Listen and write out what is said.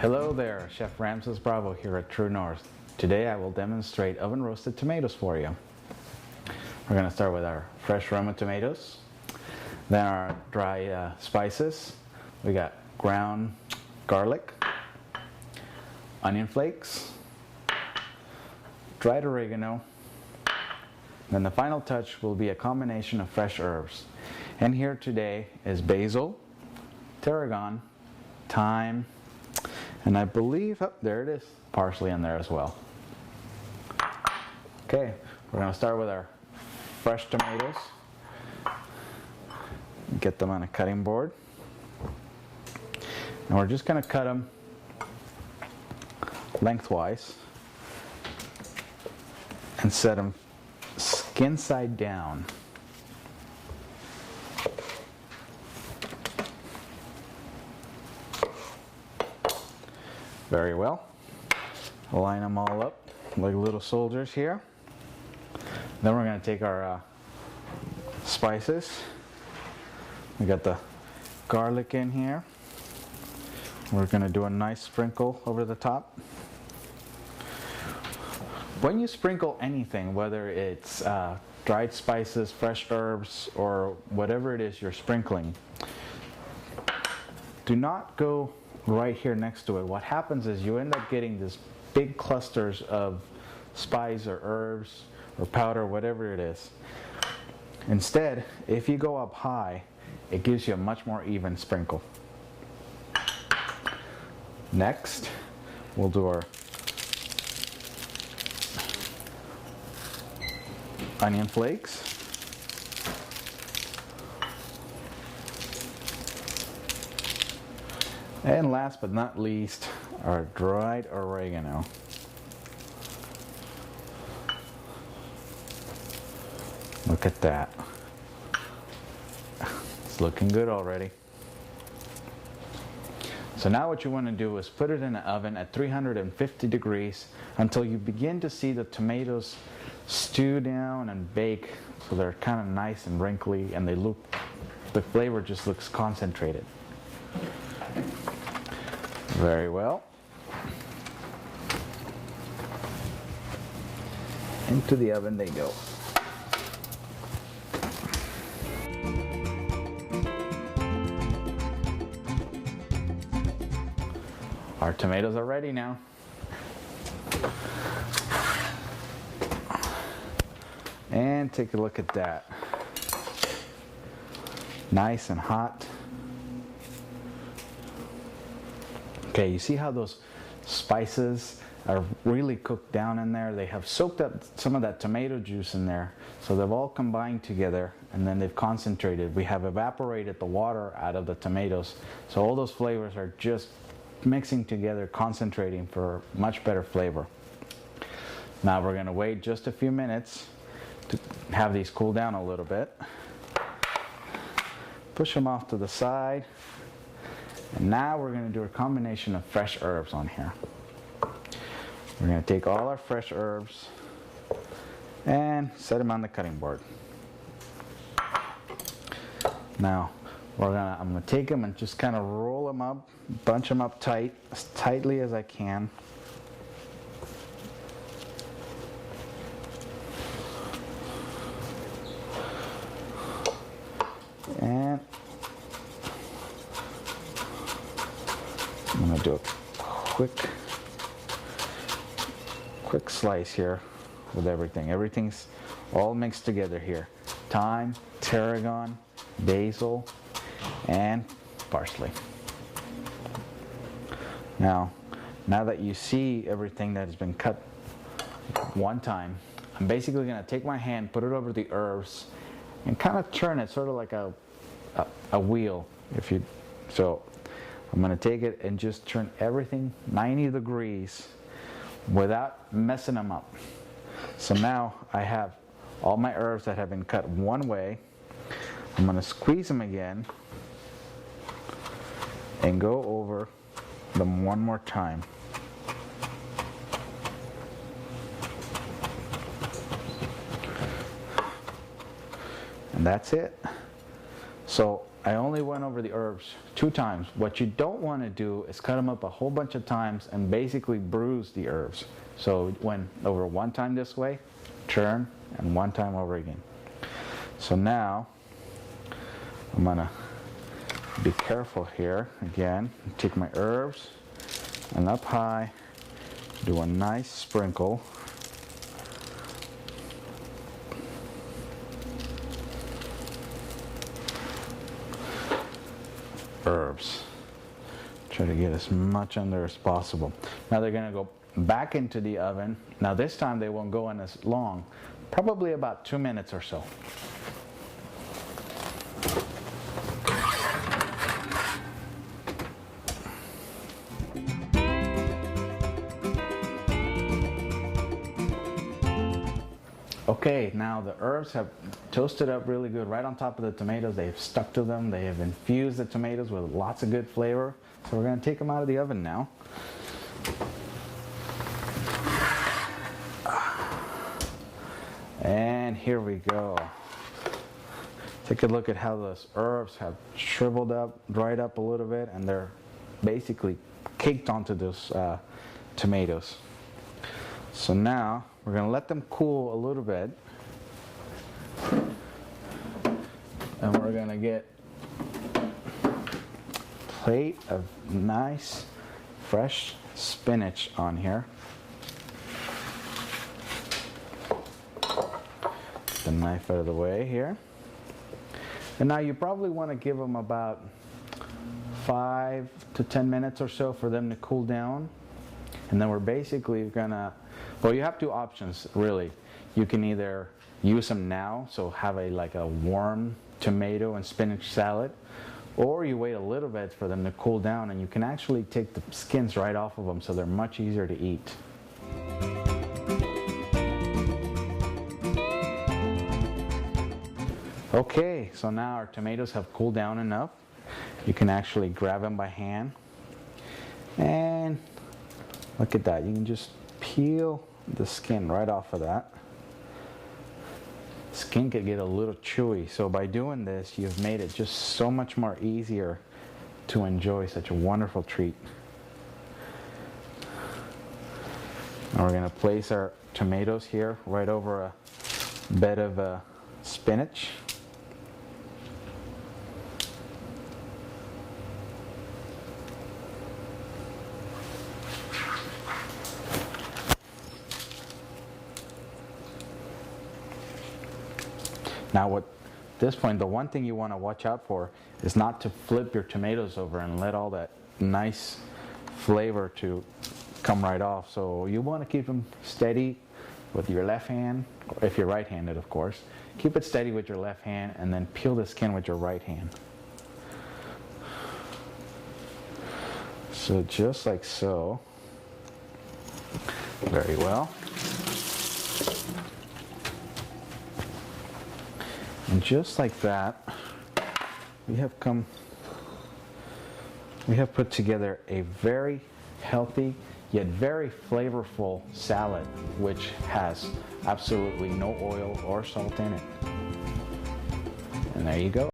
Hello there, Chef Ramses Bravo here at True North. Today I will demonstrate oven roasted tomatoes for you. We're going to start with our fresh Roma tomatoes, then our dry spices. We got ground garlic, onion flakes, dried oregano. Then the final touch will be a combination of fresh herbs. And here today is basil, tarragon, thyme, and I believe, oh, there it is, parsley in there as well. Okay, we're going to start with our fresh tomatoes. Get them on a cutting board. And we're just going to cut them lengthwise and set them skin side down. Very well. Line them all up like little soldiers here. Then we're going to take our spices. We got the garlic in here. We're going to do a nice sprinkle over the top. When you sprinkle anything, whether it's dried spices, fresh herbs, or whatever it is you're sprinkling, do not go right here next to it. What happens is you end up getting this big clusters of spice or herbs or powder, whatever it is. Instead, if you go up high, it gives you a much more even sprinkle. Next, we'll do our onion flakes. And last but not least, our dried oregano. Look at that. It's looking good already. So now what you want to do is put it in the oven at 350 degrees until you begin to see the tomatoes stew down and bake, so they're kind of nice and wrinkly, and the flavor just looks concentrated. Very well. Into the oven they go. Our tomatoes are ready now. And take a look at that. Nice and hot. Okay, you see how those spices are really cooked down in there? They have soaked up some of that tomato juice in there, so they've all combined together, and then they've concentrated. We have evaporated the water out of the tomatoes, so all those flavors are just mixing together, concentrating for much better flavor. Now we're going to wait just a few minutes to have these cool down a little bit. Push them off to the side. And now we're going to do a combination of fresh herbs on here. We're going to take all our fresh herbs and set them on the cutting board. Now I'm going to take them and just kind of roll them up, bunch them up tight, as tightly as I can. And I'm going to do a quick slice here with everything. Everything's all mixed together here. Thyme, tarragon, basil, and parsley. Now that you see everything that has been cut one time, I'm basically going to take my hand, put it over the herbs, and kind of turn it sort of like a wheel. So I'm going to take it and just turn everything 90 degrees without messing them up. So now I have all my herbs that have been cut one way. I'm going to squeeze them again and go over them one more time. And that's it. So I only went over the herbs 2 times. What you don't want to do is cut them up a whole bunch of times and basically bruise the herbs. So when over 1 time this way, turn, and 1 time over again. So now I'm gonna be careful here again. Take my herbs and up high, do a nice sprinkle. Herbs. Try to get as much under as possible. Now they're going to go back into the oven. Now this time they won't go in as long, probably about 2 minutes or so. Okay, now the herbs have toasted up really good right on top of the tomatoes. They've stuck to them. They have infused the tomatoes with lots of good flavor. So we're going to take them out of the oven now. And here we go. Take a look at how those herbs have shriveled up, dried up a little bit, and they're basically caked onto those tomatoes. So now we're going to let them cool a little bit, and we're going to get a plate of nice fresh spinach on here. Get the knife out of the way here. And now you probably want to give them about 5 to 10 minutes or so for them to cool down. And then we're basically gonna, well, you have 2 options really. You can either use them now, so have like a warm tomato and spinach salad, or you wait a little bit for them to cool down, and you can actually take the skins right off of them, so they're much easier to eat. Okay, so now our tomatoes have cooled down enough. You can actually grab them by hand, and look at that. You can just peel the skin right off of that. Skin could get a little chewy, so by doing this, you've made it just so much more easier to enjoy such a wonderful treat. Now we're going to place our tomatoes here right over a bed of spinach. Now at this point, the one thing you want to watch out for is not to flip your tomatoes over and let all that nice flavor to come right off. So you want to keep them steady with your left hand, or if you're right-handed of course. Keep it steady with your left hand and then peel the skin with your right hand. So just like so. Very well. And just like that, we have put together a very healthy yet very flavorful salad, which has absolutely no oil or salt in it. And there you go.